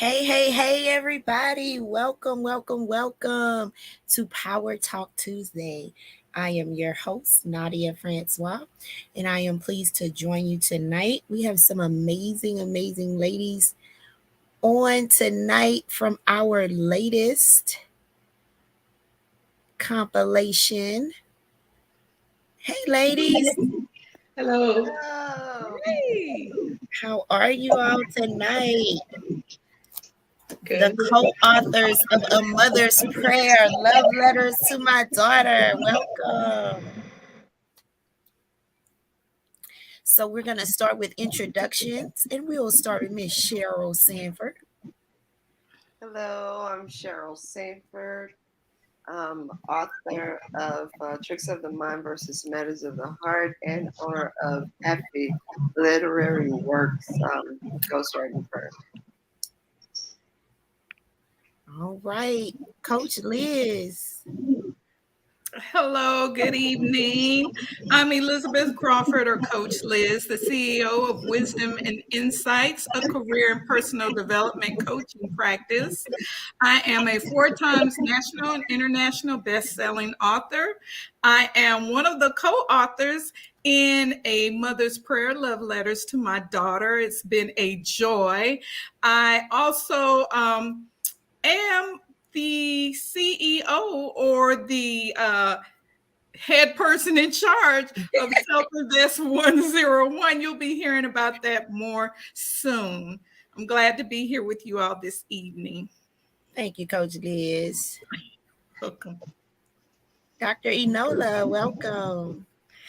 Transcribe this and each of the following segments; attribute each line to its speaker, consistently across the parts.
Speaker 1: Hey, everybody. Welcome to Power Talk Tuesday. I am your host, Nadia Francois, and I am pleased to join you tonight. We have some amazing ladies on tonight from our latest compilation. Hey, ladies.
Speaker 2: Hello.
Speaker 3: Oh,
Speaker 2: Hey.
Speaker 1: How are you all tonight? The
Speaker 2: Good.
Speaker 1: co-authors of A Mother's Prayer, Love Letters to My Daughter. Welcome. So we're going to start with introductions, and we will start with Miss Cheryl Sanford.
Speaker 3: hello. I'm Cheryl Sanford, author of Tricks of the Mind versus Matters of the Heart, and owner of Happy Literary Works, ghostwriting firm.
Speaker 1: All right, Coach Liz.
Speaker 2: Hello, good evening. I'm Elizabeth Crawford, or Coach Liz, the CEO of Wisdom and Insights, a career and personal development coaching practice. I am a 4 times national and international best-selling author. I am one of the co-authors in A Mother's Prayer, Love Letters to My Daughter. It's been a joy. I also am the CEO, or the head person in charge of Self Invest 101. You'll be hearing about that more soon. I'm glad to be here with you all this evening.
Speaker 1: Thank you, Coach Liz.
Speaker 2: Welcome.
Speaker 1: Dr. Enola, welcome.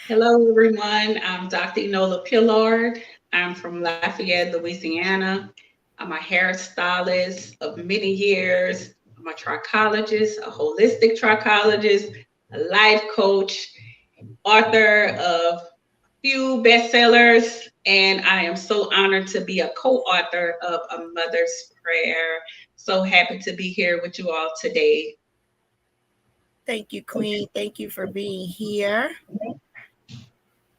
Speaker 4: Hello, everyone. I'm Dr. Enola Pillard. I'm from Lafayette, Louisiana. I'm a hairstylist of many years. I'm a trichologist, a holistic trichologist, a life coach, author of few bestsellers, and I am so honored to be a co-author of A Mother's Prayer. So happy to be here with you all today.
Speaker 1: Thank you, Queen. Thank you for being here.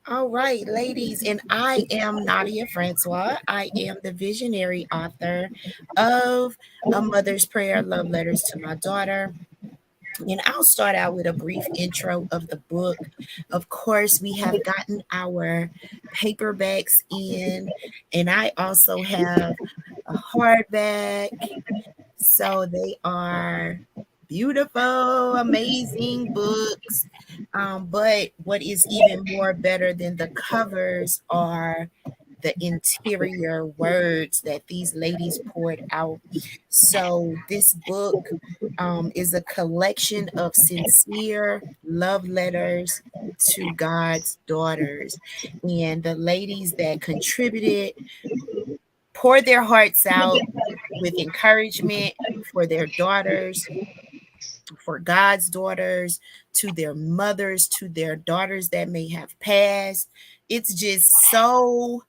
Speaker 1: All right, ladies, and I am Nadia Francois. I am the visionary author of A Mother's Prayer, Love Letters to My Daughter. And I'll start out with a brief intro of the book. Of course, we have gotten our paperbacks in, and I also have a hardback. So they are beautiful, amazing books. But what is even more better than the covers are the interior words that these ladies poured out. So this book is a collection of sincere love letters to God's daughters. And the ladies that contributed poured their hearts out with encouragement for their daughters, for God's daughters, to their mothers, to their daughters that may have passed. It's just so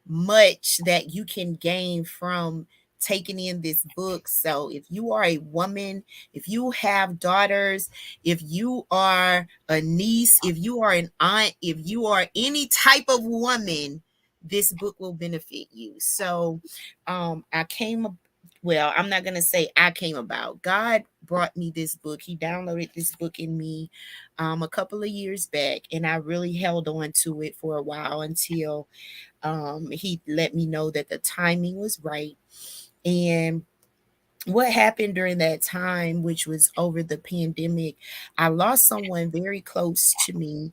Speaker 1: much that you can gain from taking in this book. So if you are a woman, if you have daughters, if you are a niece, if you are an aunt, if you are any type of woman, this book will benefit you. So I came, well, I'm not going to say I came about. God brought me this book. He downloaded this book in me a couple of years back, and I really held on to it for a while until he let me know that the timing was right. And what happened during that time, which was over the pandemic, I lost someone very close to me,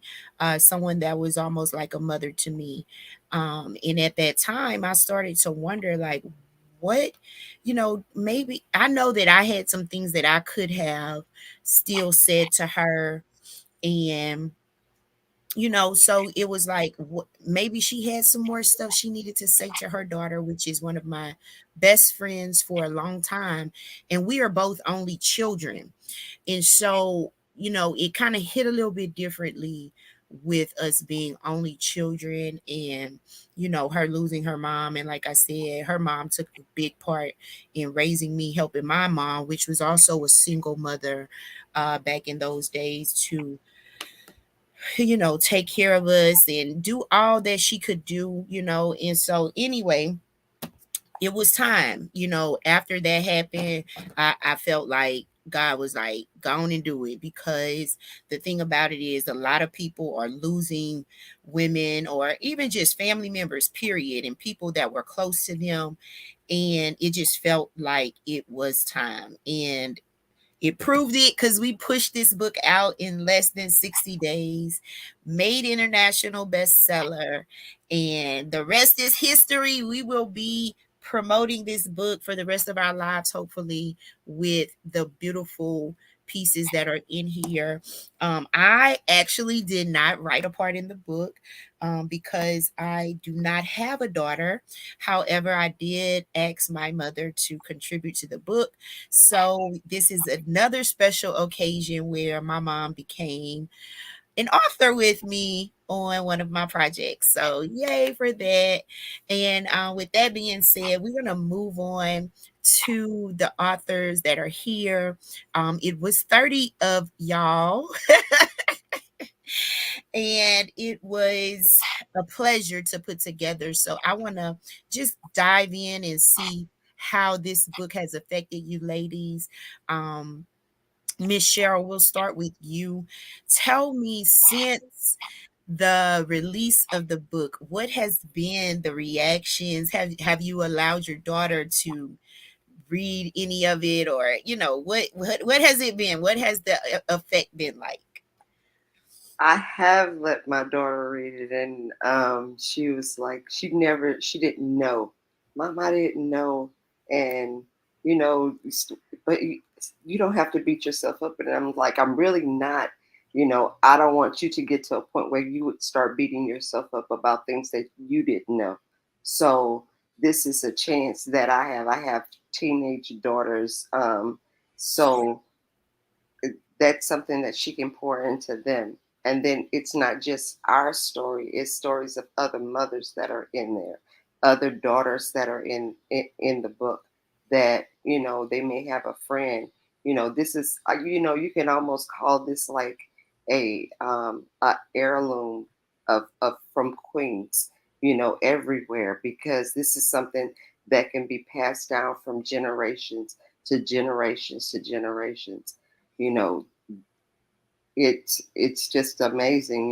Speaker 1: someone that was almost like a mother to me. And at that time, I started to wonder, like, what, maybe I know that I had some things that I could have still said to her. And so it was like maybe she had some more stuff she needed to say to her daughter, which is one of my best friends for a long time, and we are both only children. And so it kind of hit a little bit differently with us being only children, and her losing her mom. And like I said, her mom took a big part in raising me, helping my mom, which was also a single mother back in those days, to take care of us and do all that she could do. And so anyway, it was time, after that happened. I felt like God was like, go on and do it, because the thing about it is a lot of people are losing women or even just family members, period, and people that were close to them. And it just felt like it was time. And it proved it, because we pushed this book out in less than 60 days, made international bestseller, and the rest is history. We will be promoting this book for the rest of our lives, hopefully, with the beautiful pieces that are in here. I actually did not write a part in the book, because I do not have a daughter. However, I did ask my mother to contribute to the book. So this is another special occasion where my mom became an author with me on one of my projects. So yay for that. And with that being said, we're going to move on to the authors that are here. It was 30 of y'all, and it was a pleasure to put together. So I want to just dive in and see how this book has affected you ladies. Miss Cheryl, we'll start with you. Tell me, since the release of the book, what has been the reactions? Have you allowed your daughter to read any of it, or what has it been? What has the effect been like?
Speaker 3: I have let my daughter read it, and she was like, she didn't know. Mom, I didn't know, and you know, but you don't have to beat yourself up. And I'm like, I'm really not. I don't want you to get to a point where you would start beating yourself up about things that you didn't know. So this is a chance that I have. I have teenage daughters, so that's something that she can pour into them. And then it's not just our story, it's stories of other mothers that are in there, other daughters that are in the book, that they may have a friend. This is you can almost call this like a heirloom of from Queens, everywhere, because this is something that can be passed down from generations to generations to generations. you know it's just amazing.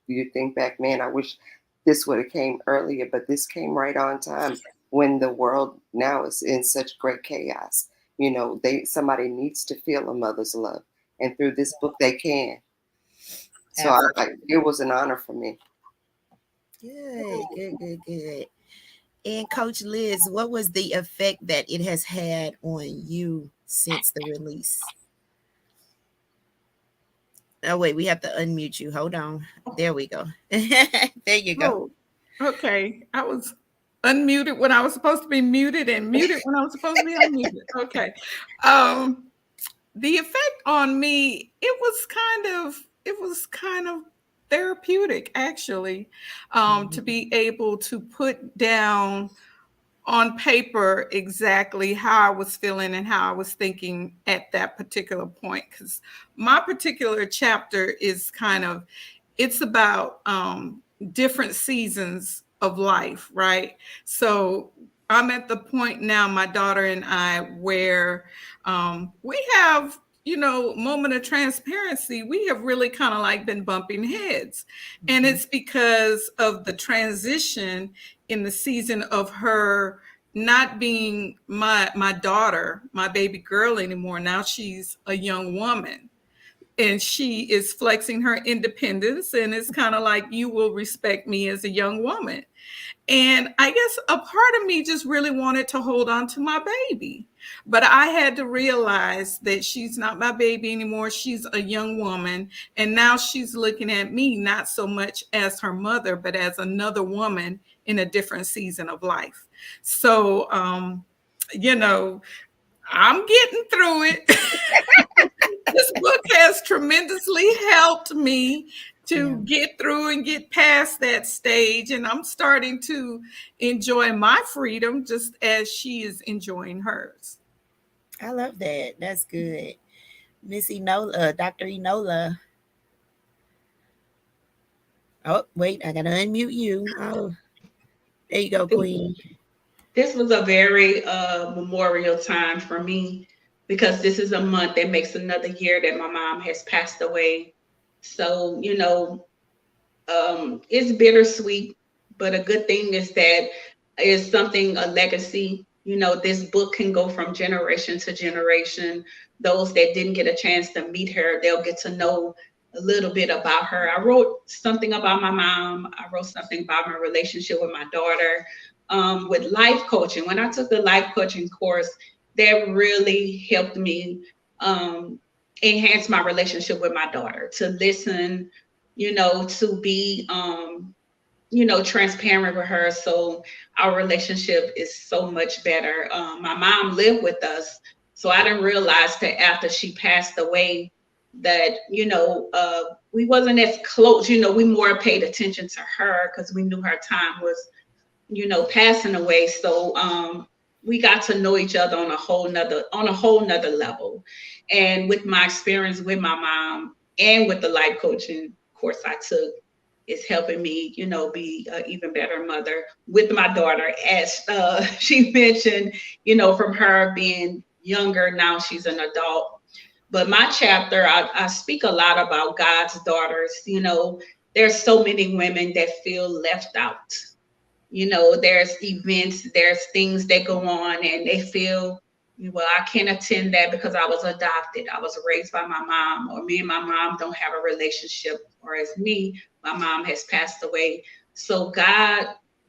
Speaker 3: You think back, man, I wish this would have came earlier, but this came right on time when the world now is in such great chaos. Somebody needs to feel a mother's love, and through this book they can. So it was an honor for me.
Speaker 1: Good, good, good, good. And Coach Liz, what was the effect that it has had on you since the release? Oh, wait, we have to unmute you. Hold on. There we go. There you go.
Speaker 2: Oh, okay. I was unmuted when I was supposed to be muted and muted when I was supposed to be unmuted. Okay. Um, the effect on me, it was kind of therapeutic, actually, to
Speaker 1: Mhm.
Speaker 2: be able to put down on paper exactly how I was feeling and how I was thinking at that particular point. Because my particular chapter is it's about different seasons of life, right? So I'm at the point now, my daughter and I, where we have, moment of transparency. We have really kind of like been bumping heads. And
Speaker 1: Mhm.
Speaker 2: it's because of the transition in the season of her not being my daughter, my baby girl anymore. Now she's a young woman, and she is flexing her independence, and it's kind of like, you will respect me as a young woman. And I guess a part of me just really wanted to hold on to my baby. But I had to realize that she's not my baby anymore. She's a young woman. And now she's looking at me not so much as her mother, but as another woman in a different season of life. So, you know, I'm getting through it. This book has tremendously helped me to
Speaker 1: Yeah,
Speaker 2: get through and get past that stage. And I'm starting to enjoy my freedom just as she is enjoying hers.
Speaker 1: I love that. That's good. Miss Enola, Dr. Enola. Oh, wait, I gotta unmute you. Oh, there you go,
Speaker 4: Good,
Speaker 1: Queen.
Speaker 4: this was a very memorial time for me because this is a month that makes another year that my mom has passed away. So, it's bittersweet, but a good thing is that is something, a legacy. This book can go from generation to generation. Those that didn't get a chance to meet her, they'll get to know a little bit about her. I wrote something about my mom. I wrote something about my relationship with my daughter. With life coaching, when I took the life coaching course, that really helped me um, enhance my relationship with my daughter, to listen, to be transparent with her. So our relationship is so much better. My mom lived with us, so I didn't realize that after she passed away that we wasn't as close. We more paid attention to her because we knew her time was passing away. So we got to know each other on a whole nother level. And with my experience with my mom and with the life coaching course I took, is helping me, be an even better mother with my daughter. As she mentioned, from her being younger, now she's an adult. But my chapter, I speak a lot about God's daughters. There's so many women that feel left out. There's events, there's things that go on, and they feel, well, I can't attend that because I was adopted, I was raised by my mom, or me and my mom don't have a relationship, or as me, my mom has passed away. So God,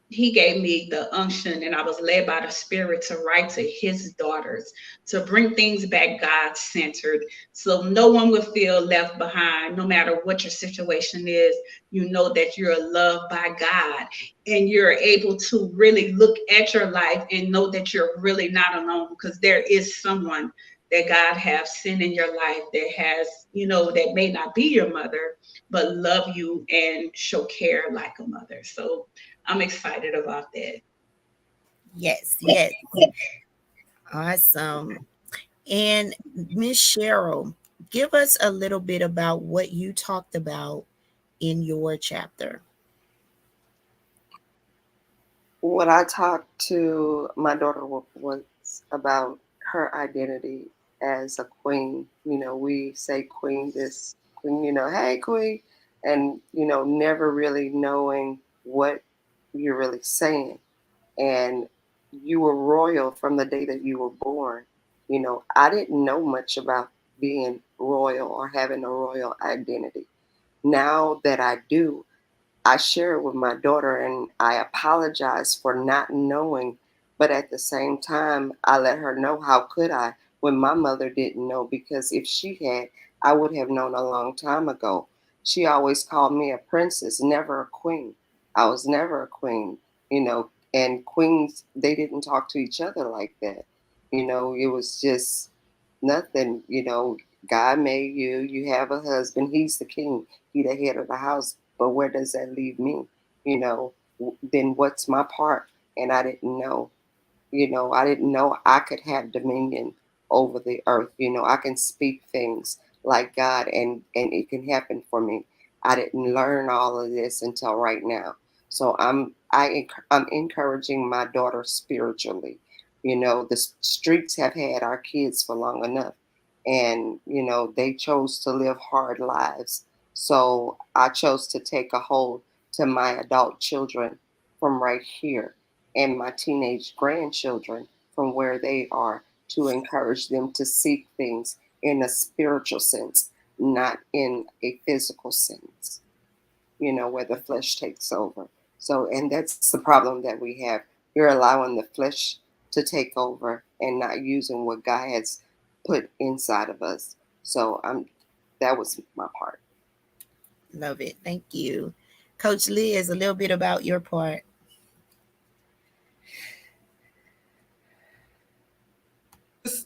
Speaker 4: he gave me the unction, and I was led by the Spirit to write to his daughters, to bring things back God centered, so no one will feel left behind. No matter what your situation is, you know that you're loved by God, and you're able to really look at your life and know that you're really not alone, because there is someone that God has sent in your life that has, that may not be your mother, but love you and show care like a mother. So I'm excited about that.
Speaker 1: Yes, yes. Awesome. And Miss Cheryl, give us a little bit about what you talked about in your chapter.
Speaker 3: What I talked to my daughter was about her identity as a queen. We say queen this, queen, hey queen, and never really knowing what you're really saying. And you were royal from the day that you were born. I didn't know much about being royal or having a royal identity. Now that I do, I share it with my daughter, and I apologize for not knowing, but at the same time, I let her know, how could I when my mother didn't know, because if she had, I would have known a long time ago. She always called me a princess, never a queen. I was never a queen, and queens, they didn't talk to each other like that. It was just nothing. God made you, you have a husband, he's the king, he the head of the house, but where does that leave me? Then what's my part? And I didn't know. I didn't know I could have dominion over the earth. I can speak things like God, and it can happen for me. I didn't learn all of this until right now. So I'm encouraging my daughter spiritually. The streets have had our kids for long enough, and they chose to live hard lives. So I chose to take a hold to my adult children from right here, and my teenage grandchildren from where they are, to encourage them to seek things in a spiritual sense, not in a physical sense, where the flesh takes over. So, and that's the problem that we have. You're allowing the flesh to take over and not using what God has put inside of us. So, that was my part.
Speaker 1: Love it. Thank you. Coach Liz, a little bit about your part.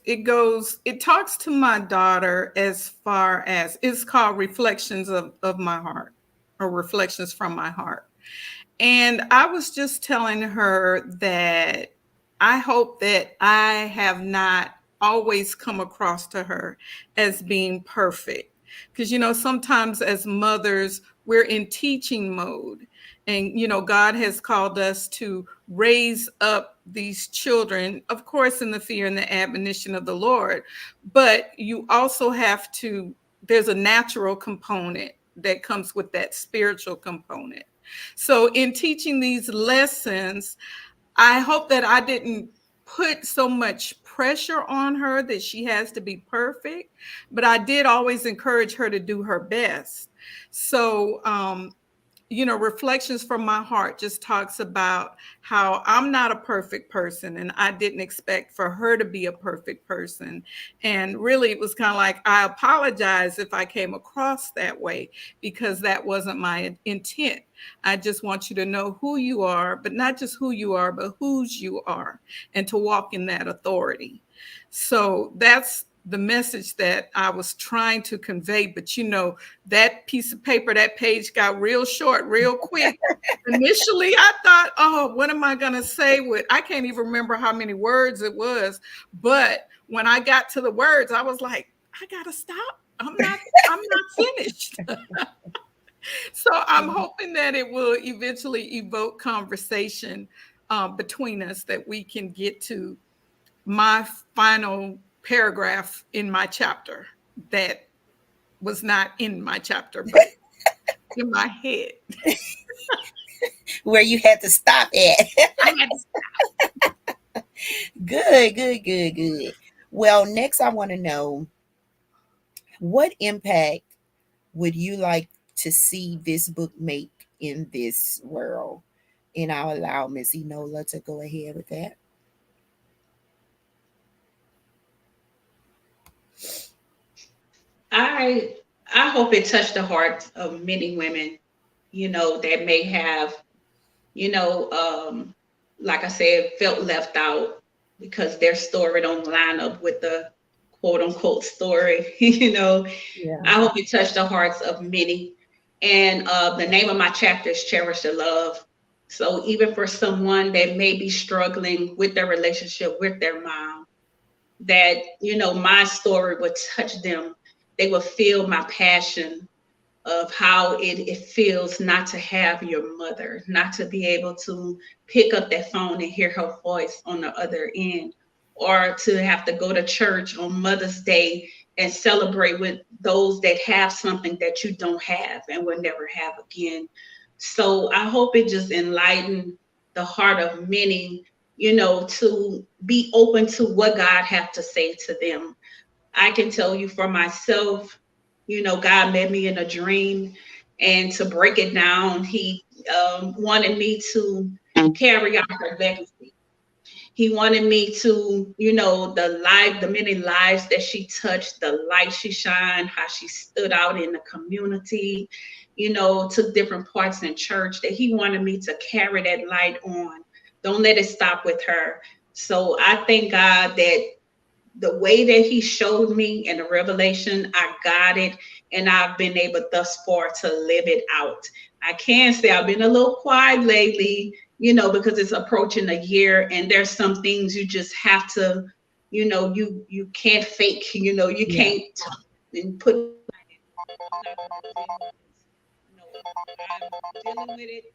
Speaker 2: It talks to my daughter as far as, it's called Reflections of My Heart, or Reflections from My Heart. And I was just telling her that I hope that I have not always come across to her as being perfect. Because, sometimes as mothers, we're in teaching mode. And, God has called us to raise up these children, of course, in the fear and the admonition of the Lord, but you also have to, there's a natural component that comes with that spiritual component. So in teaching these lessons, I hope that I didn't put so much pressure on her that she has to be perfect, but I did always encourage her to do her best. So, Reflections from My Heart just talks about how I'm not a perfect person and I didn't expect for her to be a perfect person. And really, it was kind of like, I apologize if I came across that way because that wasn't my intent. I just want you to know who you are, but not just who you are, but whose you are, and to walk in that authority. So that's the message that I was trying to convey. But that piece of paper, that page got real short, real quick. Initially, I thought, oh, what am I going to say with, I can't even remember how many words it was. But when I got to the words, I was like, I got to stop. I'm not finished. So I'm hoping that it will eventually evoke conversation between us, that we can get to my final paragraph in my chapter that was not in my chapter, but in my head.
Speaker 1: Where you had to stop at.
Speaker 2: I had to.
Speaker 1: Good, good, good, good. Well, next I want to know, what impact would you like to see this book make in this world? And I'll allow Miss Enola to go ahead with that.
Speaker 4: I I hope it touched the hearts of many women, that may have, you know, um, like I said, felt left out because their story don't line up with the quote unquote story.
Speaker 1: Yeah.
Speaker 4: I hope it touched the hearts of many. And the name of my chapter is Cherish the Love. So even for someone that may be struggling with their relationship with their mom, that, my story would touch them. They will feel my passion of how it feels not to have your mother, not to be able to pick up that phone and hear her voice on the other end, or to have to go to church on Mother's Day and celebrate with those that have something that you don't have and will never have again. So I hope it just enlightened the heart of many, to be open to what God have to say to them. I can tell you for myself, God met me in a dream, and to break it down, He wanted me to carry out her legacy. He wanted me to, the many lives that she touched, the light she shined, how she stood out in the community, took different parts in church, that He wanted me to carry that light on. Don't let it stop with her. So I thank God that the way that he showed me in the revelation, I got it, and I've been able thus far to live it out. I can say I've been a little quiet lately, because it's approaching a year, and there's some things you just have to, you can't fake, you
Speaker 1: Yeah.
Speaker 4: can't put. I'm dealing with it.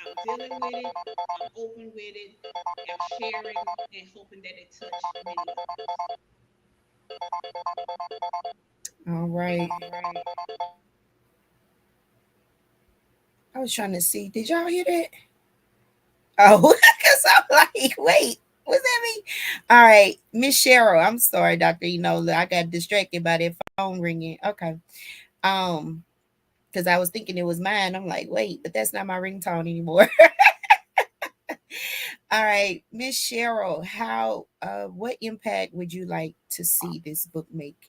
Speaker 4: I'm dealing with it. I'm open with it. I'm sharing and hoping that it touches many others.
Speaker 1: All right. I was trying to see. Did y'all hear that? Oh, because I'm like, wait, was that me? All right, Miss Cheryl. I'm sorry, Dr. Enola. I got distracted by that phone ringing. Okay. Um, because I was thinking it was mine. I'm like, wait, but that's not my ringtone anymore. All right, Miss Cheryl, what impact would you like to see this book make?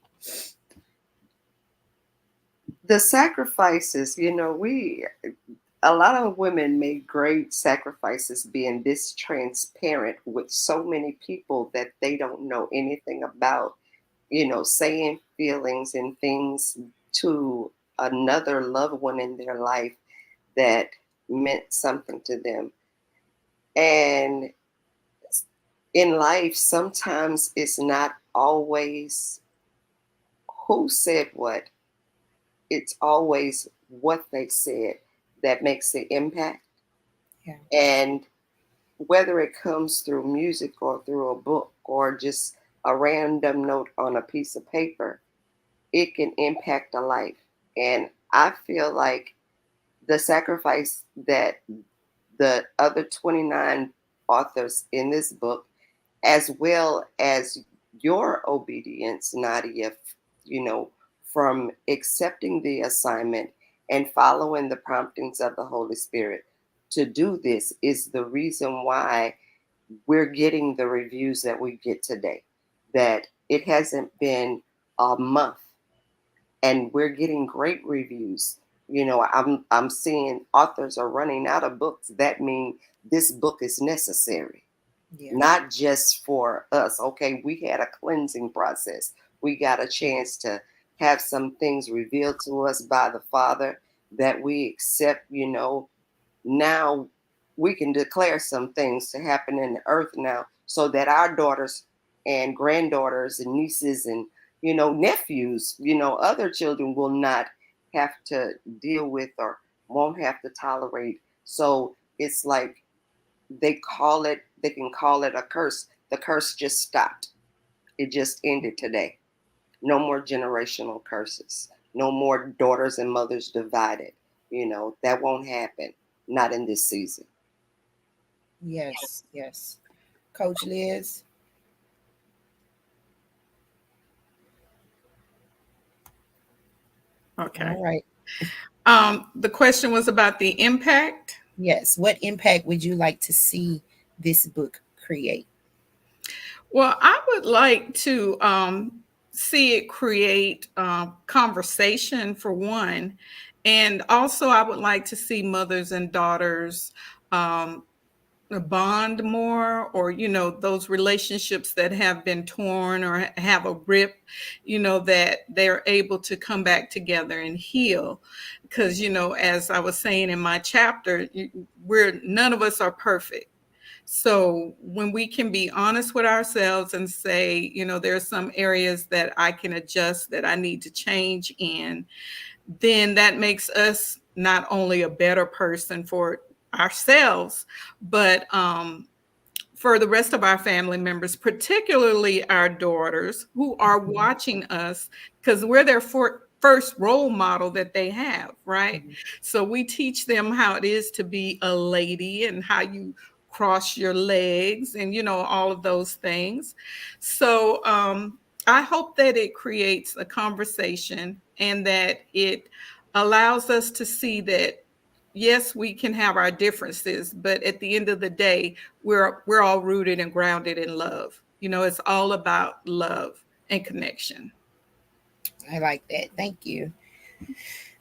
Speaker 3: The sacrifices, a lot of women made great sacrifices being this transparent with so many people that they don't know anything about, saying feelings and things to another loved one in their life that meant something to them. And in life, sometimes it's not always who said what, it's always what they said that makes the impact.
Speaker 1: Yeah.
Speaker 3: And whether it comes through music or through a book or just a random note on a piece of paper, it can impact a life. And I feel like the sacrifice that the other 29 authors in this book, as well as your obedience, Nadia, you know, from accepting the assignment and following the promptings of the Holy Spirit to do this, is the reason why we're getting the reviews that we get today. That it hasn't been a month and we're getting great reviews. I'm seeing authors are running out of books. That means this book is necessary,
Speaker 1: Yeah.
Speaker 3: not just for us. Okay, we had a cleansing process. We got a chance to have some things revealed to us by the Father that we accept. Now we can declare some things to happen in the earth now, so that our daughters and granddaughters and nieces and nephews, other children will not have to deal with or won't have to tolerate. So it's like they can call it a curse. The curse just stopped. It just ended today. No more generational curses. No more daughters and mothers divided. That won't happen. Not in this season.
Speaker 1: Yes, yes. Coach Liz.
Speaker 2: Okay.
Speaker 1: All right.
Speaker 2: The question was about the impact.
Speaker 1: Yes. What impact would you like to see this book create?
Speaker 2: Well, I would like to see it create conversation for one. And also, I would like to see mothers and daughters um, bond more, or those relationships that have been torn or have a rip, that they're able to come back together and heal. Because as I was saying in my chapter, we're none of us are perfect. So when we can be honest with ourselves and say, there are some areas that I can adjust, that I need to change in, then that makes us not only a better person for ourselves, but for the rest of our family members, particularly our daughters who are watching us, because we're their first role model that they have, right?
Speaker 1: Mhm.
Speaker 2: So we teach them how it is to be a lady and how you cross your legs and, all of those things. So I hope that it creates a conversation and that it allows us to see that yes, we can have our differences, but at the end of the day, we're all rooted and grounded in love. It's all about love and connection.
Speaker 1: I like that. Thank you.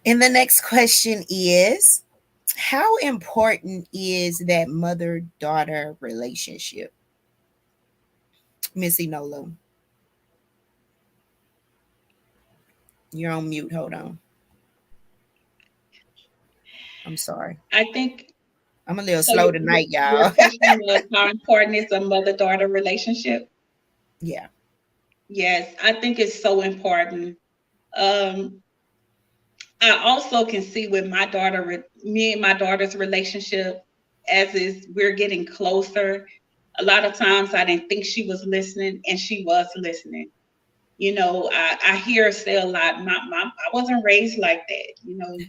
Speaker 1: And the next question is, how important is that mother daughter relationship? Missy Nolo, you're on mute. Hold on. I'm sorry.
Speaker 4: I think
Speaker 1: I'm a little
Speaker 4: so.
Speaker 1: slow tonight,
Speaker 4: Your
Speaker 1: y'all.
Speaker 4: question was how important is a mother-daughter relationship?
Speaker 1: Yeah.
Speaker 4: Yes, I think it's so important. Um, I also can see with my daughter, me and my daughter's relationship, as is we're getting closer. A lot of times I didn't think she was listening, and she was listening. I hear her say a lot, I wasn't raised like that.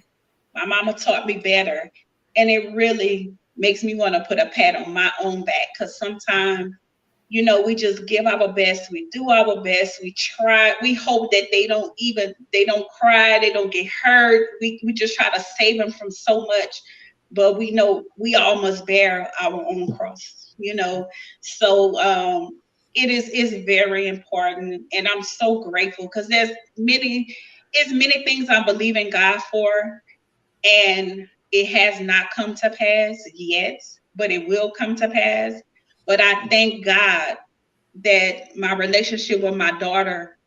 Speaker 4: My mama taught me better. And it really makes me want to put a pat on my own back, because sometimes we just give our best, we do our best, we try, we hope that they don't cry, they don't get hurt. We just try to save them from so much, but we know we all must bear our own cross. So it is very important, and I'm so grateful, because it's many things I believe in God for, and it has not come to pass yet, but it will come to pass. But I thank God that my relationship with my daughter,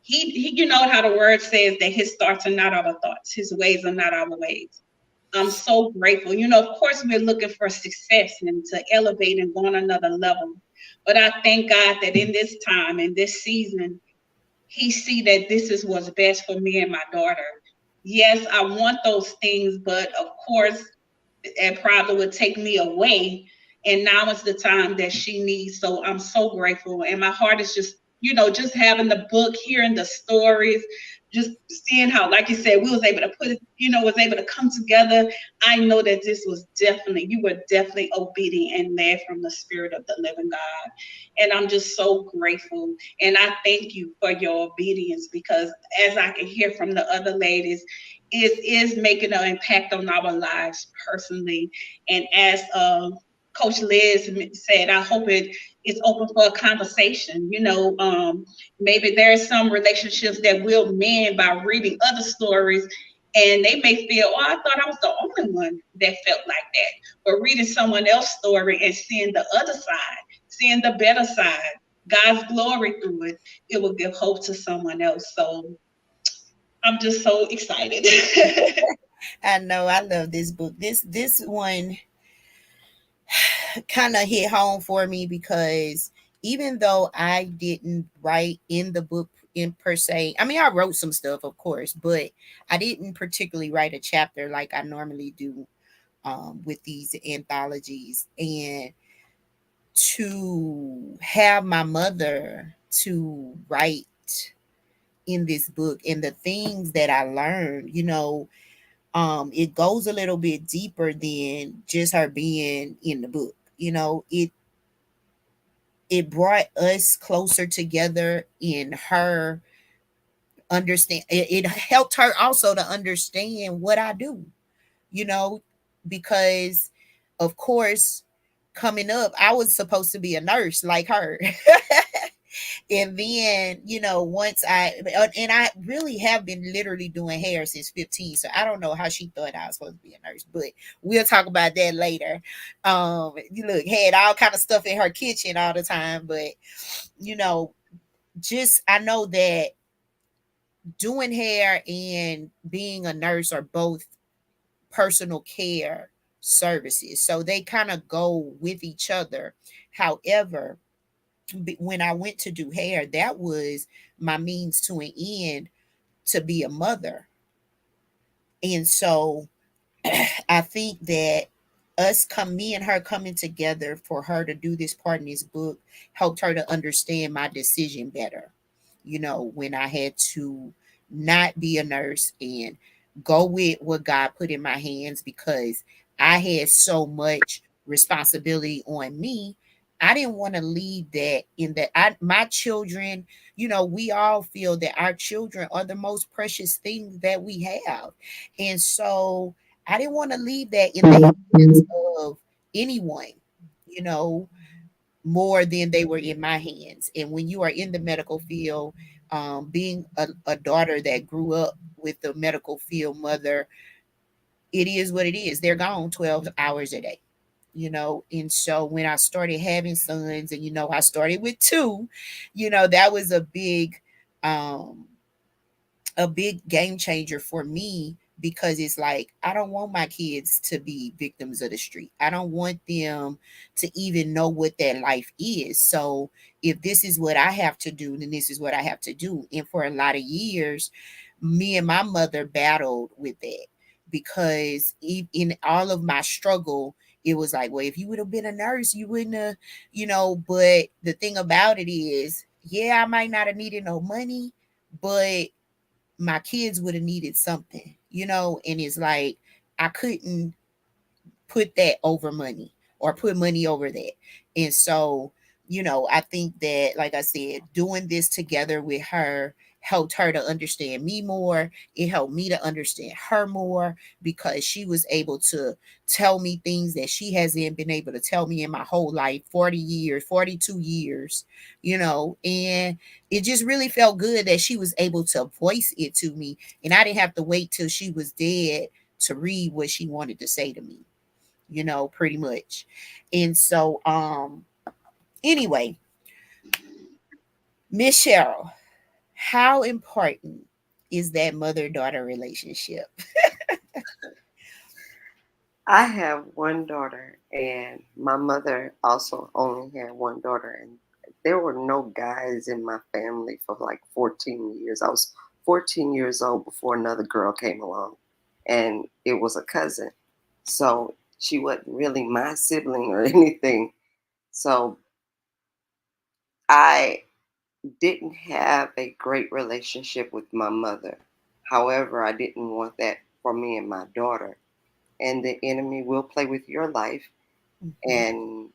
Speaker 4: he how the word says that his thoughts are not our thoughts, his ways are not our ways. I'm so grateful. Of course, we're looking for success and to elevate and go on another level. But I thank God that in this time, in this season, he see that this is what's best for me and my daughter. Yes, I want those things, but of course, it probably would take me away. And now is the time that she needs. So I'm so grateful. And my heart is just, just having the book, hearing the stories, just seeing how, like you said, we was able to put it, was able to come together. I know that this was definitely, you were definitely obedient and led from the spirit of the living God. And I'm just so grateful. And I thank you for your obedience, because as I can hear from the other ladies, it is making an impact on our lives personally. And as Coach Liz said, I hope it's open for a conversation. Maybe there's some relationships that will mend by reading other stories, and they may feel, oh, I thought I was the only one that felt like that. But reading someone else's story and seeing the other side, seeing the better side, God's glory through it, it will give hope to someone else. So I'm just so excited.
Speaker 1: I know I love this book. This one kind of hit home for me because even though I didn't write in the book in per se, I mean I wrote some stuff, of course, but I didn't particularly write a chapter like I normally do with these anthologies. And to have my mother to write in this book and the things that I learned, it goes a little bit deeper than just her being in the book. It brought us closer together in her understand. It helped her also to understand what I do, you know, because of course, coming up, I was supposed to be a nurse like her. And then, once and I really have been literally doing hair since 15. So I don't know how she thought I was supposed to be a nurse, but we'll talk about that later. You look, had all kind of stuff in her kitchen all the time, but you know, just I know that doing hair and being a nurse are both personal care services. So they kind of go with each other. However, when I went to do hair, that was my means to an end to be a mother. And so I think that me and her coming together for her to do this part in this book helped her to understand my decision better. When I had to not be a nurse and go with what God put in my hands because I had so much responsibility on me. I didn't want to leave that in that my children, we all feel that our children are the most precious thing that we have. And so I didn't want to leave that in the hands of anyone, you know, more than they were in my hands. And when you are in the medical field, being a daughter that grew up with the medical field mother, it is what it is. They're gone 12 hours a day. And so when I started having sons, and I started with two, that was um a big game changer for me, because it's like I don't want my kids to be victims of the street. I don't want them to even know what that life is. So if this is what I have to do, then this is what I have to do. And for a lot of years, me and my mother battled with that, because in all of my struggle, it was like, well, if you would have been a nurse, you wouldn't have, but the thing about it is, yeah, I might not have needed no money, but my kids would have needed something, and it's like I couldn't put that over money or put money over that. And so, I think that, like I said, doing this together with her helped her to understand me more. It helped me to understand her more, because she was able to tell me things that she hasn't been able to tell me in my whole life, 40 years, 42 years, and it just really felt good that she was able to voice it to me. And I didn't have to wait till she was dead to read what she wanted to say to me, pretty much. And so, anyway, Miss Cheryl, how important is that mother-daughter relationship?
Speaker 3: I have one daughter, and my mother also only had one daughter, and there were no guys in my family for like 14 years. I was 14 years old before another girl came along, and it was a cousin. So She wasn't really my sibling or anything. So I didn't have a great relationship with my mother. However, I didn't want that for me and my daughter. And the enemy will play with your life.
Speaker 1: Mhm.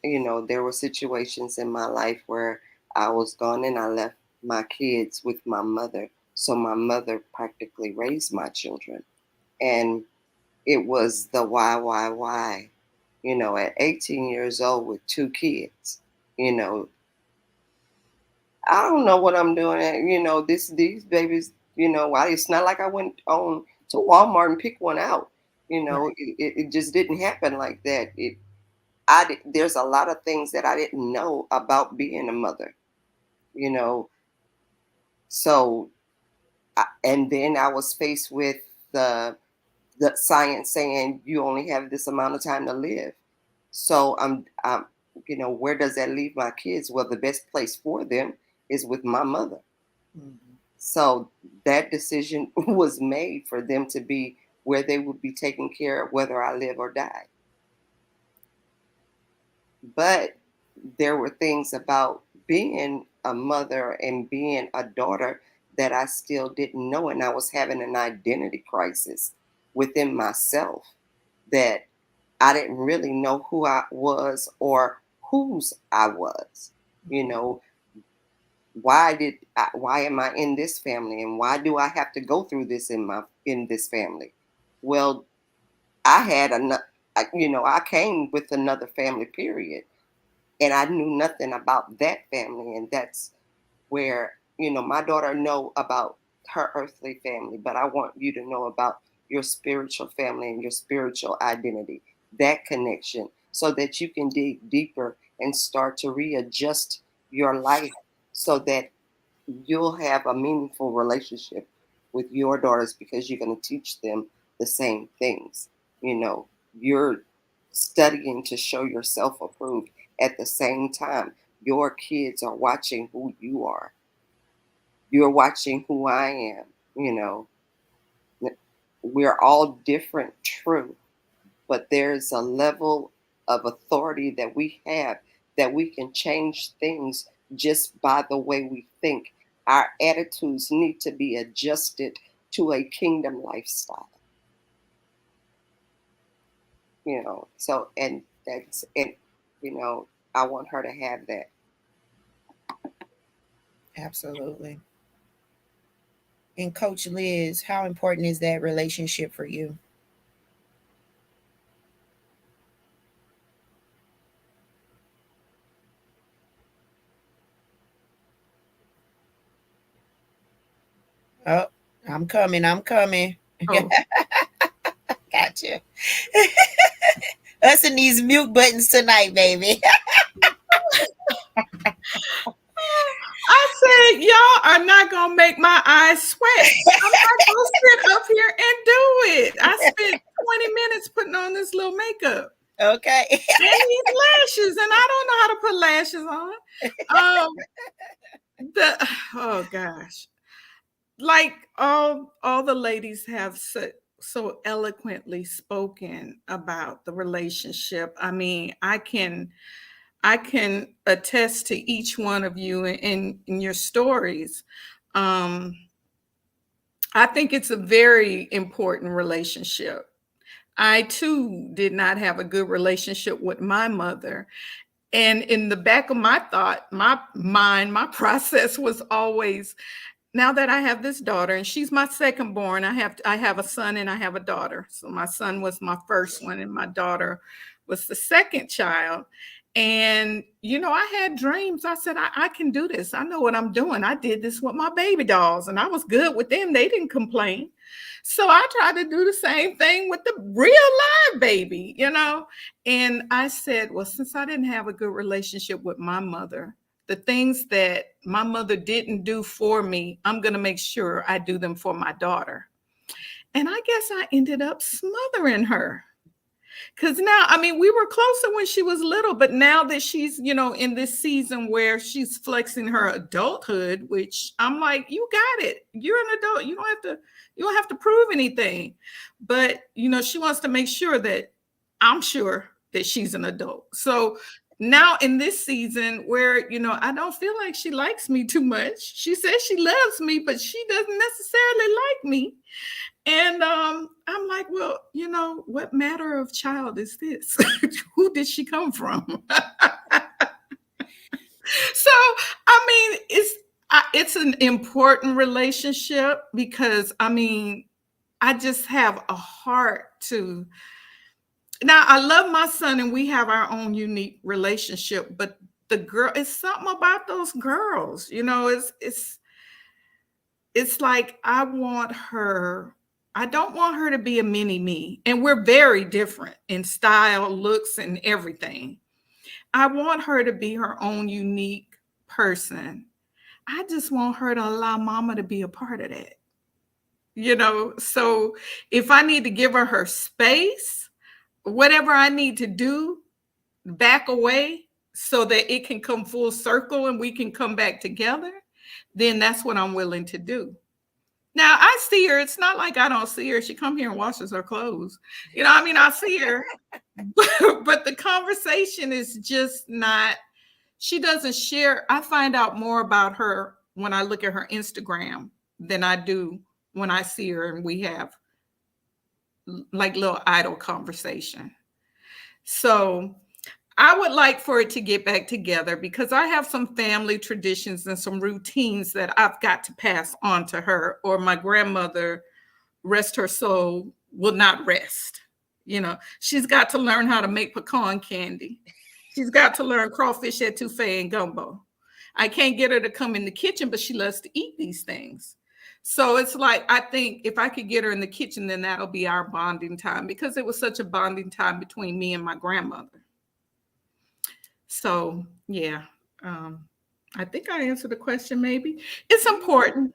Speaker 3: And, there were situations in my life where I was gone and I left my kids with my mother. So my mother practically raised my children. And it was the why. At 18 years old with two kids, you know, I don't know what I'm doing. These babies, it's not like I went on to Walmart and picked one out.
Speaker 1: Right.
Speaker 3: It just didn't happen like that. There's a lot of things that I didn't know about being a mother, you know. So, and then I was faced with the the science saying you only have this amount of time to live. So where does that leave my kids? Well, the best place for them is with my mother.
Speaker 1: Mhm.
Speaker 3: So that decision was made for them to be where they would be taken care of whether I live or die. But there were things about being a mother and being a daughter that I still didn't know. And I was having an identity crisis within myself that I didn't really know who I was or whose I was. You
Speaker 1: Mhm.
Speaker 3: know, why am I in this family and why do I have to go through this in this family? Well, I had another, I came with another family period, and I knew nothing about that family, and that's where my daughter know about her earthly family, but I want you to know about your spiritual family and your spiritual identity, that connection, so that you can dig deeper and start to readjust your life so that you'll have a meaningful relationship with your daughters because you're going to teach them the same things. You're studying to show yourself approved. At the same time, your kids are watching who you are. You're watching who I am. You know, we're all different, true, but there's a level of authority that we have that we can change things just by the way we think. Our attitudes need to be adjusted to a kingdom lifestyle, So, and that's it, I want her to have that.
Speaker 1: Absolutely. And Coach Liz, how important is that relationship for you? Oh, I'm coming. I'm coming.
Speaker 2: Oh,
Speaker 1: Gotcha. Us and these mute buttons tonight, baby.
Speaker 2: I said, y'all are not gonna make my eyes sweat. I'm not gonna sit up here and do it. I spent 20 minutes putting on this little makeup
Speaker 1: Okay.
Speaker 2: and these lashes, and I don't know how to put lashes on. The oh gosh, like all the ladies have so eloquently spoken about the relationship. I mean, I can attest to each one of you in your stories. Um, I think it's a very important relationship. I too did not have a good relationship with my mother. And in the back of my thought, my mind, my process was always, now that I have this daughter, and she's my second born, I have a son and I have a daughter. So my son was my first one, and my daughter was the second child. And I had dreams. I said, I can do this. I know what I'm doing. I did this with my baby dolls, and I was good with them. They didn't complain. So I tried to do the same thing with the real live baby. And I said, well, since I didn't have a good relationship with my mother, the things that my mother didn't do for me, I'm going to make sure I do them for my daughter. And I guess I ended up smothering her. Because now, I mean, we were closer when she was little, but now that she's, in this season where she's flexing her adulthood, which I'm like, you got it. You're an adult. You don't have to prove anything. But, she wants to make sure that I'm sure that she's an adult. So now in this season where, I don't feel like she likes me too much. She says she loves me, but she doesn't necessarily like me. And I'm like, well, what matter of child is this? Who did she come from? So, I mean, it's an important relationship because I just have a heart to. Now, I love my son and we have our own unique relationship, but the girl, it's something about those girls, it's like I don't want her to be a mini me. And we're very different in style, looks, and everything. I want her to be her own unique person. I just want her to allow mama to be a part of that. So if I need to give her space, whatever I need to do, back away so that it can come full circle and we can come back together, then that's what I'm willing to do. Now I see her. It's not like I don't see her. She come here and washes her clothes. I see her, but the conversation is just not, she doesn't share. I find out more about her when I look at her Instagram than I do when I see her and we have like little idle conversation. So I would like for it to get back together because I have some family traditions and some routines that I've got to pass on to her, or my grandmother, rest her soul, will not rest. She's got to learn how to make pecan candy. She's got to learn crawfish etouffee and gumbo. I can't get her to come in the kitchen, but she loves to eat these things. So it's like, I think if I could get her in the kitchen, then that'll be our bonding time because it was such a bonding time between me and my grandmother. So, yeah, I think I answered the question maybe. It's important.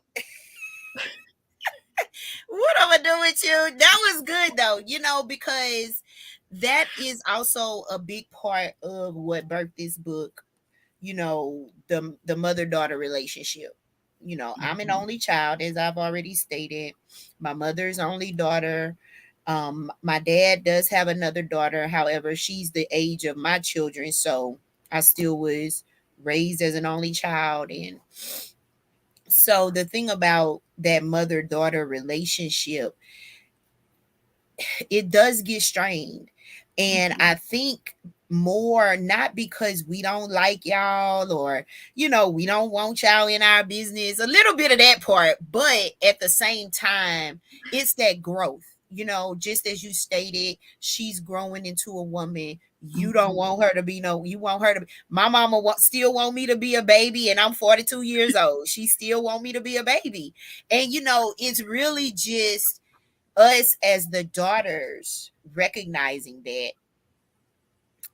Speaker 1: What am I doing with you? That was good though, because that is also a big part of what birthed this book. The mother daughter relationship. I'm an only child, as I've already stated. My mother's only daughter. My dad does have another daughter. However, she's the age of my children, so I still was raised as an only child. And so the thing about that mother daughter relationship, it does get strained. And I think more not because we don't like y'all or we don't want y'all in our business, a little bit of that part, but at the same time it's that growth, just as you stated, she's growing into a woman. You don't want her to be you want her to be, my mama still want me to be a baby and I'm 42 years old. She still want me to be a baby. And it's really just us as the daughters recognizing that,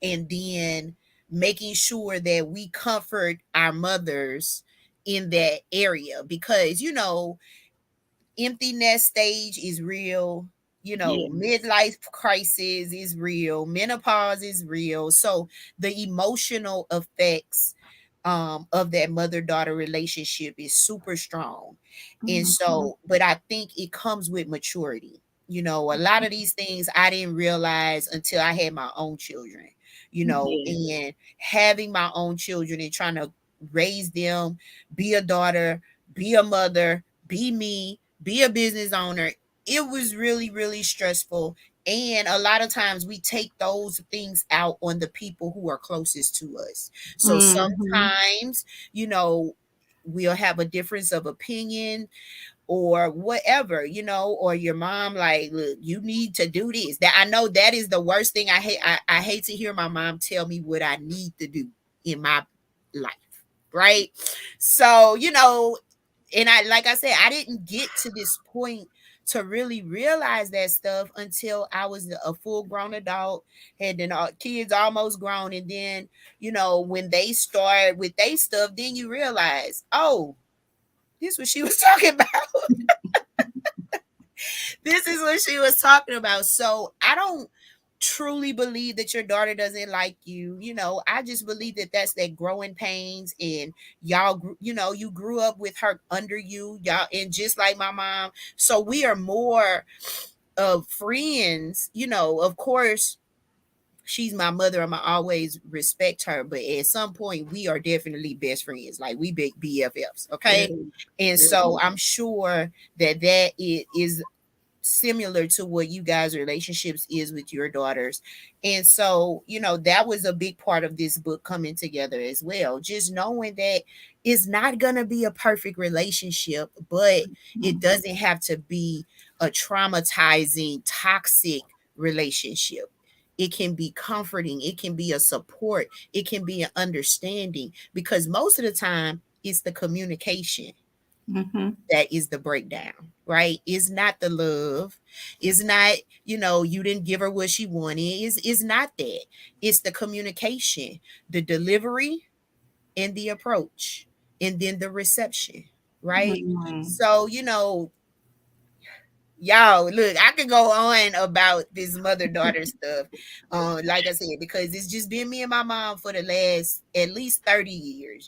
Speaker 1: and then making sure that we comfort our mothers in that area, because empty nest stage is real.
Speaker 2: Yeah.
Speaker 1: Midlife crisis is real. Menopause is real. So the emotional effects of that mother daughter relationship is super strong. And so, but I think it comes with maturity. A lot of these things I didn't realize until I had my own children,
Speaker 2: Yeah.
Speaker 1: and having my own children and trying to raise them, be a daughter, be a mother, be me, be a business owner. It was really, really stressful. And a lot of times we take those things out on the people who are closest to us. So
Speaker 2: Mhm.
Speaker 1: sometimes, we'll have a difference of opinion or whatever, or your mom like, look, you need to do this. That I know that is the worst thing. I hate. I hate to hear my mom tell me what I need to do in my life. Right. So, and I, like I said, I didn't get to this point to really realize that stuff until I was a full grown adult, had then kids almost grown. And then, when they start with their stuff, then you realize, oh, this is what she was talking about. This is what she was talking about. So I don't truly believe that your daughter doesn't like you. I just believe that that's that growing pains, and y'all, you grew up with her under you, y'all, and just like my mom. So we are more of friends, of course. she's my mother. I'ma always respect her, but at some point we are definitely best friends. Like we big BFFs, okay?
Speaker 4: Really,
Speaker 1: And
Speaker 4: really.
Speaker 1: so I'm sure that is similar to what you guys relationships is with your daughters. And so that was a big part of this book coming together as well, just knowing that it's not going to be a perfect relationship, but it doesn't have to be a traumatizing toxic relationship. It can be comforting, it can be a support, it can be an understanding, because most of the time it's the communication
Speaker 2: Mm-hmm.
Speaker 1: that is the breakdown, right? It's not the love. It's not, you didn't give her what she wanted. It's not that. It's the communication, the delivery, and the approach, and then the reception, right?
Speaker 2: Mm-hmm.
Speaker 1: So, y'all, look, I could go on about this mother daughter stuff, like I said, because it's just been me and my mom for the last at least 30 years,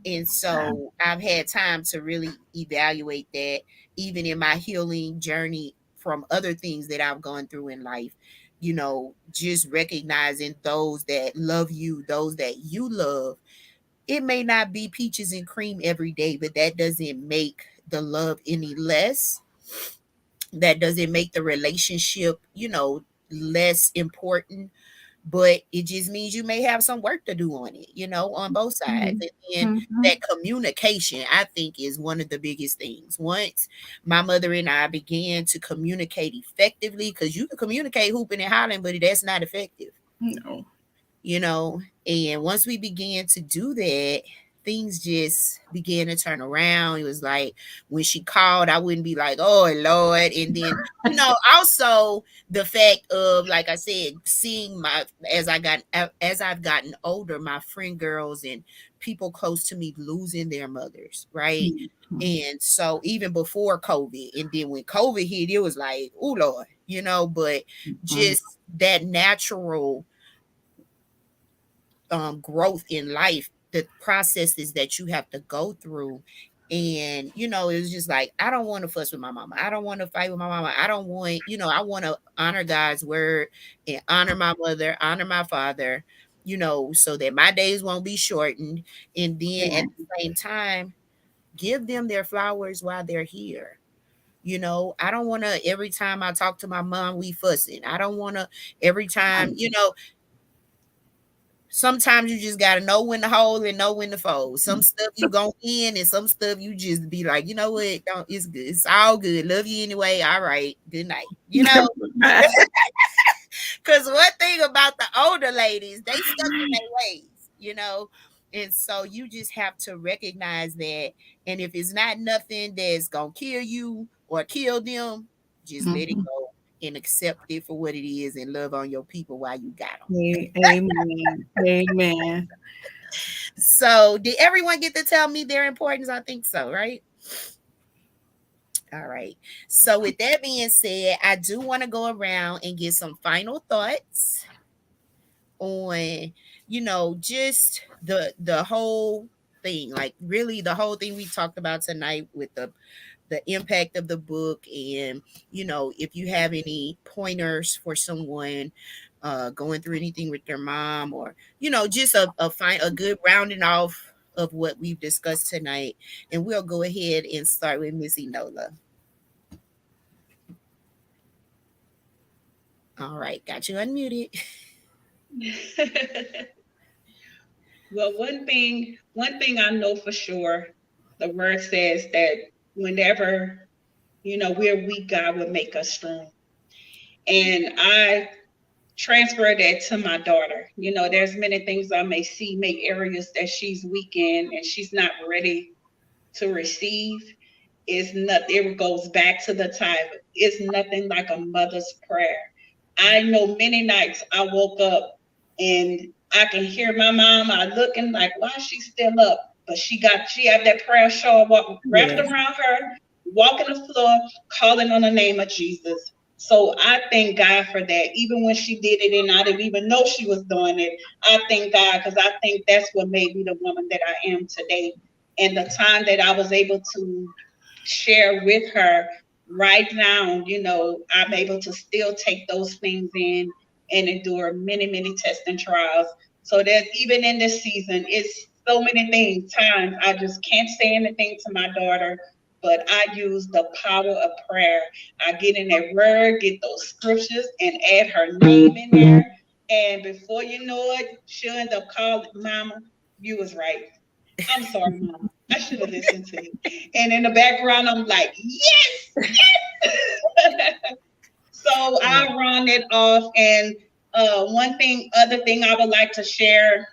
Speaker 1: and so I've had time to really evaluate that, even in my healing journey from other things that I've gone through in life. Just recognizing those that love you, those that you love. It may not be peaches and cream every day, but that doesn't make the love any less. That doesn't make the relationship, less important, but it just means you may have some work to do on it, on both sides. And then
Speaker 2: Mm-hmm.
Speaker 1: that communication, I think, is one of the biggest things. Once my mother and I began to communicate effectively, because you can communicate hooping and hollering, but that's not effective,
Speaker 2: No.
Speaker 1: you know. And once we began to do that, things just began to turn around. It was like when she called, I wouldn't be like, "Oh Lord," and then also the fact of, like I said, seeing my as I've gotten older, my friend girls and people close to me losing their mothers, right?
Speaker 2: Mm-hmm.
Speaker 1: And so even before COVID, and then when COVID hit, it was like, "Oh Lord," but just that natural growth in life, the processes that you have to go through. And it was just like, I don't want to fuss with my mama, I don't want to fight with my mama, I don't want, I want to honor God's word and honor my mother, honor my father, so that my days won't be shortened. And then
Speaker 4: Yeah.
Speaker 1: at the same time, give them their flowers while they're here. I don't want to, every time I talk to my mom, we fussing. I don't want to, every time, sometimes you just gotta know when to hold and know when to fold. Some stuff you go in, and some stuff you just be like, you know what? Don't, it's good. It's all good. Love you anyway. All right. Good night. Because one thing about the older ladies, they stuck in their ways, and so you just have to recognize that. And if it's not nothing that's gonna kill you or kill them, just let it
Speaker 2: Mm-hmm.
Speaker 1: go and accept it for what it is, and love on your people while you got them.
Speaker 2: Amen. Amen.
Speaker 1: So, did everyone get to tell me their importance? I think so, right? All right. So, with that being said, I do want to go around and get some final thoughts on, just the whole thing. Like really the whole thing we talked about tonight, with the impact of the book. And if you have any pointers for someone going through anything with their mom, or just a good rounding off of what we've discussed tonight. And we'll go ahead and start with Missy Nola. All right, got you unmuted.
Speaker 4: Well, one thing I know for sure, the word says that whenever, we're weak, God will make us strong. And I transfer that to my daughter. There's many things I may see, make areas that she's weak in and she's not ready to receive. Is not, it goes back to the time. It's nothing like a mother's prayer. I know many nights I woke up and I can hear my mom. I looking like, why is she still up? But she had that prayer shawl wrapped
Speaker 2: Yes.
Speaker 4: around her, walking the floor, calling on the name of Jesus. So I thank God for that. Even when she did it and I didn't even know she was doing it, I thank God, because I think that's what made me the woman that I am today. And the time that I was able to share with her right now, I'm able to still take those things in and endure many, many tests and trials. So that even in this season, it's so many things. Times I just can't say anything to my daughter, but I use the power of prayer. I get in that word, get those scriptures, and add her name in there. And before you know it, she'll end up calling, Mama, you was right. I'm sorry, Mama. I should have listened to you. And in the background, I'm like, yes, yes. So
Speaker 1: Yeah.
Speaker 4: I run it off. And other thing I would like to share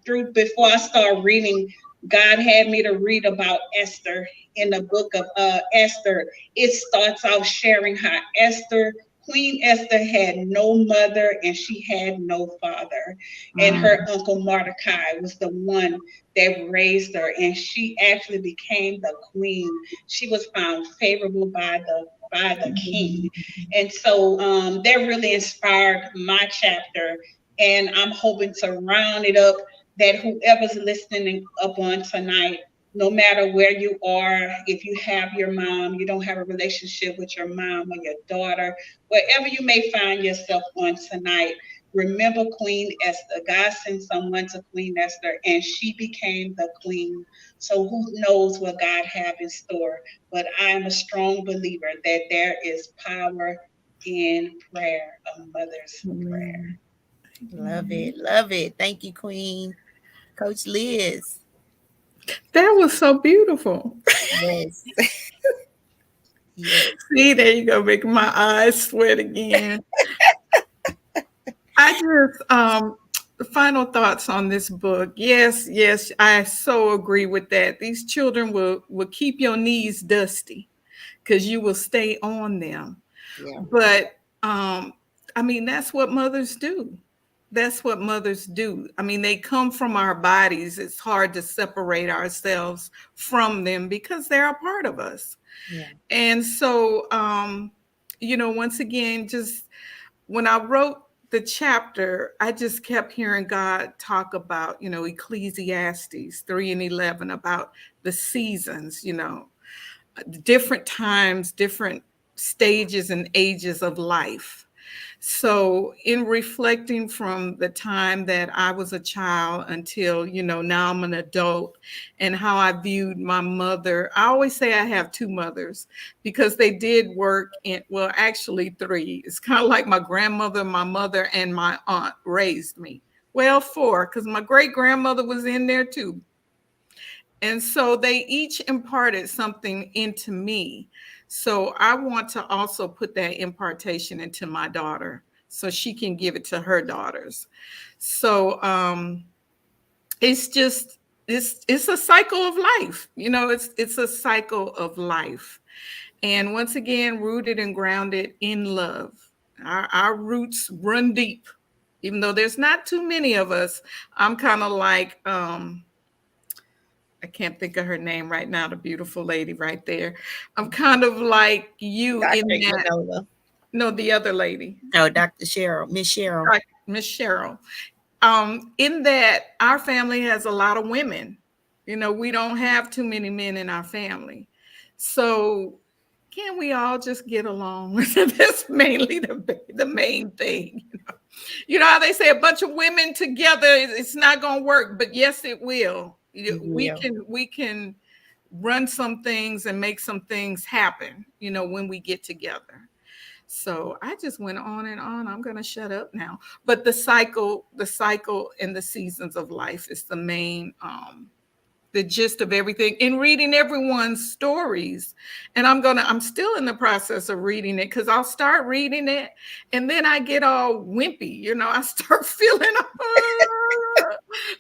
Speaker 4: through before I start reading, God had me to read about Esther in the book of Esther. It starts out sharing how Queen Esther had no mother and she had no father. And her uncle Mordecai was the one that raised her, and she actually became the queen. She was found favorable by the king. And so that really inspired my chapter. And I'm hoping to round it up that whoever's listening up on tonight, no matter where you are, if you have your mom, you don't have a relationship with your mom or your daughter, wherever you may find yourself on tonight, remember Queen Esther. God sent someone to Queen Esther and she became the queen. So who knows what God have in store? But I am a strong believer that there is power in prayer, a mother's prayer.
Speaker 1: Love it. Love it. Thank you, Queen. Coach Liz.
Speaker 2: That was so beautiful.
Speaker 1: Yes. Yes.
Speaker 2: See, there you go, making my eyes sweat again. I just final thoughts on this book. Yes, yes, I so agree with that. These children will keep your knees dusty because you will stay on them.
Speaker 1: Yeah.
Speaker 2: But I mean, that's what mothers do. That's what mothers do. I mean, they come from our bodies. It's hard to separate ourselves from them because they're a part of us.
Speaker 1: Yeah.
Speaker 2: And so, once again, just when I wrote the chapter, I just kept hearing God talk about, Ecclesiastes 3 and 11 about the seasons, different times, different stages and ages of life. So, in reflecting from the time that I was a child until, now I'm an adult, and how I viewed my mother, I always say I have two mothers because they did work in, well, actually three. It's kind of like my grandmother, my mother, and my aunt raised me. Well, four, because my great grandmother was in there too. And so they each imparted something into me. So I want to also put that impartation into my daughter so she can give it to her daughters. So it's just it's a cycle of life. It's a cycle of life. And once again, rooted and grounded in love. Our roots run deep. Even though there's not too many of us, I'm kind of like I can't think of her name right now, the beautiful lady right there. I'm kind of like you
Speaker 1: Dr.
Speaker 2: in that.
Speaker 1: Enola.
Speaker 2: No, the other lady,
Speaker 1: No, Dr. Cheryl. Miss Cheryl.
Speaker 2: Miss Cheryl. In that our family has a lot of women. We don't have too many men in our family. So can we all just get along? That's mainly the main thing. You know how they say a bunch of women together, it's not going to work, but yes, it will. We
Speaker 1: will.
Speaker 2: can run some things and make some things happen, when we get together. So I just went on and on. I'm going to shut up now. But the cycle and the seasons of life is the main the gist of everything in reading everyone's stories. And I'm still in the process of reading it because I'll start reading it and then I get all wimpy, I start feeling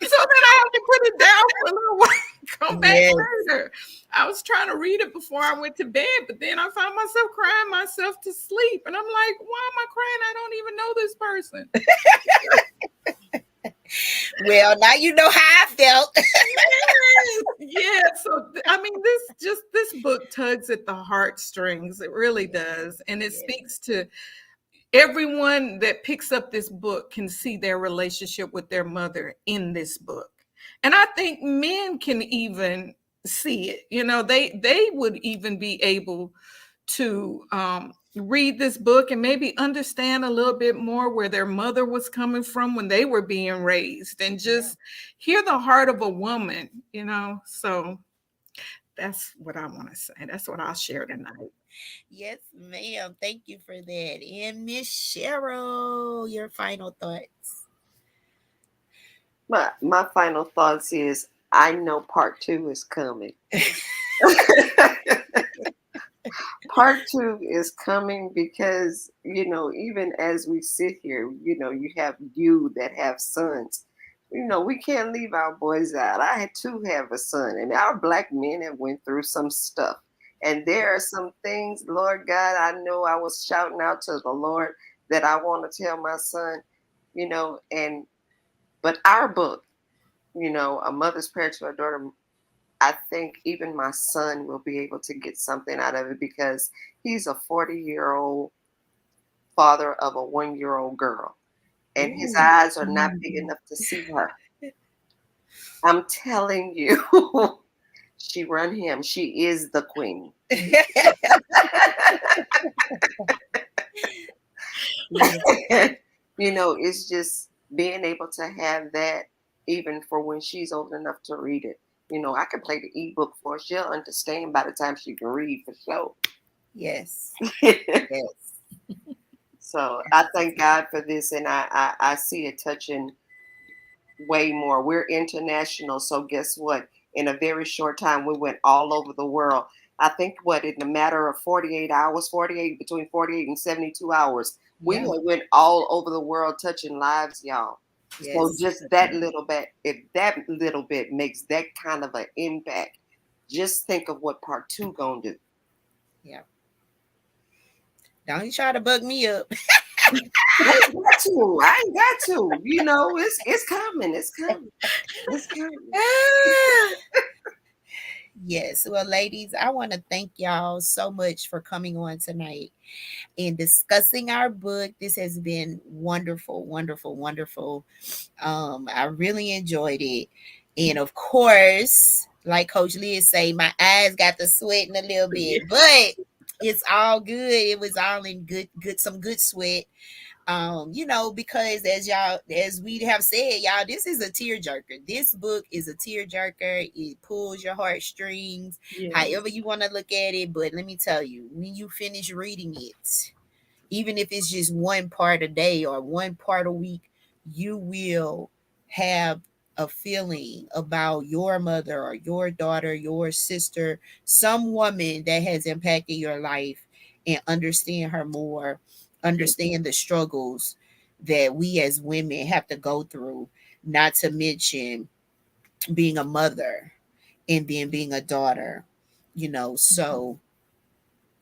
Speaker 2: so then I have to put it down for a little while and come back
Speaker 1: Yes.
Speaker 2: later. I was trying to read it before I went to bed, but then I found myself crying myself to sleep. And I'm like, why am I crying? I don't even know this person.
Speaker 1: Well, now you know how I felt.
Speaker 2: Yeah. So I mean, this book tugs at the heartstrings. It really does, and it speaks to everyone that picks up this book can see their relationship with their mother in this book, and I think men can even see it. They would even be able to read this book and maybe understand a little bit more where their mother was coming from when they were being raised, and just hear the heart of a woman, you know. So that's what I want to say. That's what I'll share tonight.
Speaker 1: Yes, ma'am. Thank you for that. And Miss Cheryl, your final thoughts.
Speaker 3: My final thoughts is I know part two is coming. Part two is coming because, even as we sit here, you have you that have sons. We can't leave our boys out. I had to have a son, and our black men have went through some stuff. And there are some things, Lord God, I know I was shouting out to the Lord that I want to tell my son, and but our book, A Mother's Prayer to Her Daughter, I think even my son will be able to get something out of it because he's a 40-year-old father of a 1-year-old girl, and his
Speaker 1: Ooh.
Speaker 3: eyes are not big enough to see her. I'm telling you, she run him. She is the queen. It's just being able to have that even for when she's old enough to read it. I can play the ebook for her. She'll understand by the time she can read for sure.
Speaker 1: Yes. Yes.
Speaker 3: So I thank God for this, and I see it touching way more. We're international, so guess what? In a very short time, we went all over the world. I think in a matter of 48 hours, between 48 and 72 hours, we
Speaker 1: Yeah.
Speaker 3: went all over the world touching lives, y'all. So
Speaker 1: Yes.
Speaker 3: just that little bit, if that little bit makes that kind of an impact, just think of what part two gonna do.
Speaker 1: Yeah. Don't you try to bug me up.
Speaker 3: I ain't got to. I ain't got to. It's coming. It's coming. It's coming.
Speaker 1: Yes. Well, ladies, I want to thank y'all so much for coming on tonight and discussing our book. This has been wonderful, wonderful, wonderful. I really enjoyed it. And of course, like Coach Liz say, my eyes got to sweating a little bit, but it's all good. It was all in some good sweat. Because as we have said, y'all, this is a tearjerker. This book is a tearjerker. It pulls your heartstrings,
Speaker 2: Yeah.
Speaker 1: however you want to look at it. But let me tell you, when you finish reading it, even if it's just one part a day or one part a week, you will have a feeling about your mother or your daughter, your sister, some woman that has impacted your life, and understand her more,
Speaker 2: Yeah.
Speaker 1: understand the struggles that we as women have to go through, not to mention being a mother and then being a daughter, so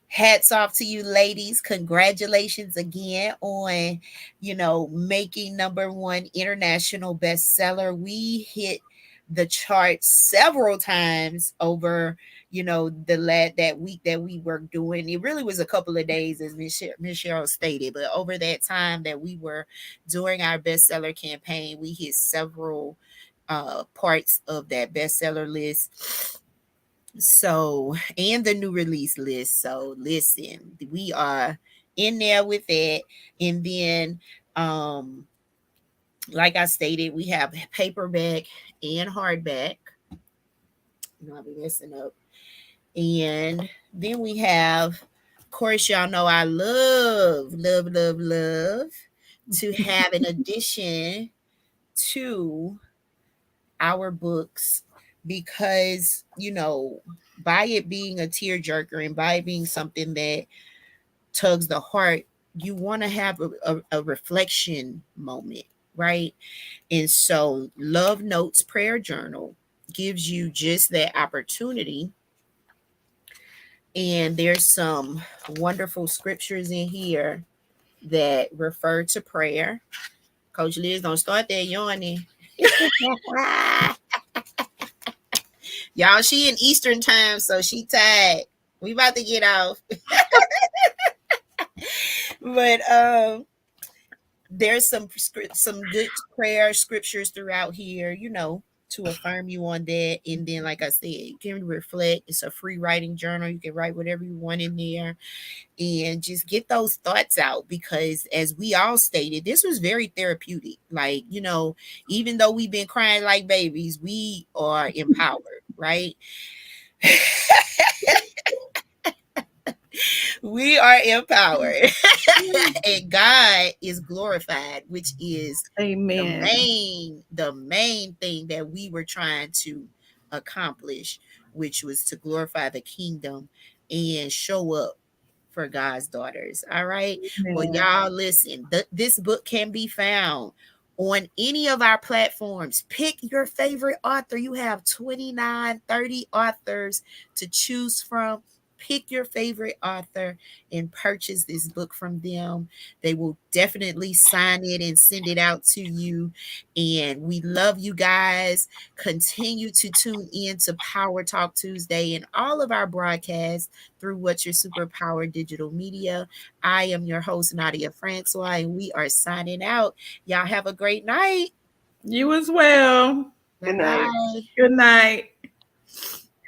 Speaker 1: hats off to you ladies. Congratulations again on making number one international bestseller. We hit the charts several times over that week that we were doing. It really was a couple of days, as Miss Cheryl stated, but over that time that we were doing our bestseller campaign, we hit several parts of that bestseller list, so, and the new release list. So listen, we are in there with it. And then like I stated, we have paperback and hardback. I'll be messing up. And then we have, of course, y'all know I love, love, love, love to have an addition to our books, because by it being a tearjerker and by it being something that tugs the heart, you want to have a reflection moment, right? And so Love Notes Prayer Journal gives you just that opportunity. And there's some wonderful scriptures in here that refer to prayer. Coach Liz, don't start that yawning. Y'all, she in Eastern time, so she tired. We about to get off. But there's some good prayer scriptures throughout here, to affirm you on that. And then, like I said, you can reflect. It's a free writing journal. You can write whatever you want in there and just get those thoughts out, because as we all stated, this was very therapeutic. Like, even though we've been crying like babies, we are empowered, right? We are empowered. And God is glorified, which is the
Speaker 2: Amen.
Speaker 1: main thing that we were trying to accomplish, which was to glorify the kingdom and show up for God's daughters. All right. Well,
Speaker 2: Amen.
Speaker 1: y'all listen, this book can be found on any of our platforms. Pick your favorite author. You have 29, 30 authors to choose from. Pick your favorite author and purchase this book from them. They will definitely sign it and send it out to you. And we love you guys. Continue to tune in to Power Talk Tuesday and all of our broadcasts through What's Your Superpower Digital Media. I am your host, Nadia Francois, and we are signing out. Y'all have a great night.
Speaker 2: You as well.
Speaker 1: Bye
Speaker 3: Good night.
Speaker 1: bye.
Speaker 2: Good night.